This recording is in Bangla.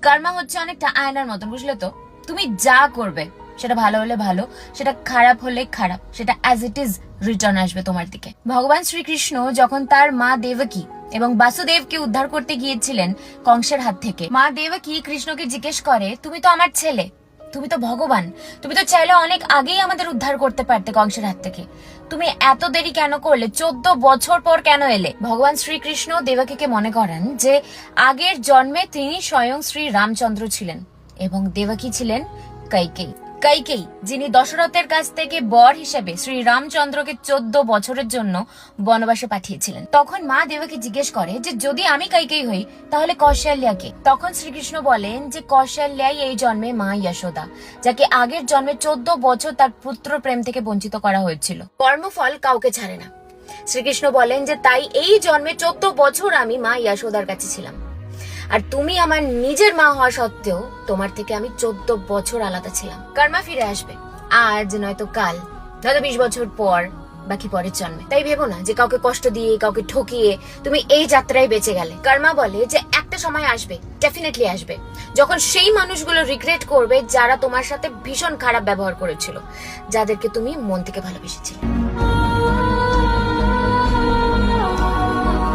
কর্মা হচ্ছে অনেকটা আয়নার মতন, বুঝলে তো? তুমি যা করবে সেটা ভালো হলে ভালো, সেটা খারাপ হলে খারাপ, সেটা অ্যাজ ইট ইজ রিটার্ন আসবে তোমার দিকে। ভগবান শ্রীকৃষ্ণ যখন তার মা দেবকী এবং বাসুদেবকে উদ্ধার করতে গিয়েছিলেন কংসের হাত থেকে, মা দেবকী কৃষ্ণকে জিজ্ঞেস করে, তুমি তো আমার ছেলে, তুমি তো ভগবান, তুমি তো চাইলে অনেক আগেই আমাদের উদ্ধার করতে পারতে কংসের হাত থেকে, তুমি এত দেরি কেন করলে, 14 বছর পর কেন এলে? ভগবান শ্রীকৃষ্ণ দেবকীকে মনে করান যে আগের জন্মে তিনি স্বয়ং শ্রী রামচন্দ্র ছিলেন এবং দেবকী ছিলেন কৈকেয়ী। কৈকেয়ী, যিনি দশরথের কাছ থেকে বর হিসেবে শ্রী রামচন্দ্রকে 14 বছরের জন্য বনবাসে পাঠিয়েছিলেন। তখন মা দেবকী জিজ্ঞেস করে যে যদি আমি কৈকেয়ী হই তাহলে কৌশল্যাকে? তখন শ্রীকৃষ্ণ বলেন যে কৌশল্যাই এই জন্মে মা যশোদা, যাকে আগের জন্মে 14 বছর তার পুত্র প্রেম থেকে বঞ্চিত করা হয়েছিল। কর্মফল কাউকে ছাড়ে না। শ্রীকৃষ্ণ বলেন যে তাই এই জন্মে 14 বছর আমি মা যশোদার কাছে ছিলাম, আর তুমি আমার নিজের মা হওয়া সত্ত্বেও তোমার থেকে আমি 14 বছর আলাদা ছিলাম। কর্মা ফিরে আসবে, আজ নয়তো কাল, নয়তো 20 বছর পর, বাকি পরের জন্মে। তাই ভেবো না যে কাউকে কষ্ট দিয়ে, কাউকে ঠকিয়ে তুমি এই যাত্রায় বেঁচে গেলে। কর্মা বলে যে একটা সময় আসবে, ডেফিনেটলি আসবে, যখন সেই মানুষগুলো রিগ্রেট করবে যারা তোমার সাথে ভীষণ খারাপ ব্যবহার করেছিল, যাদেরকে তুমি মন থেকে ভালোবেসেছিলে।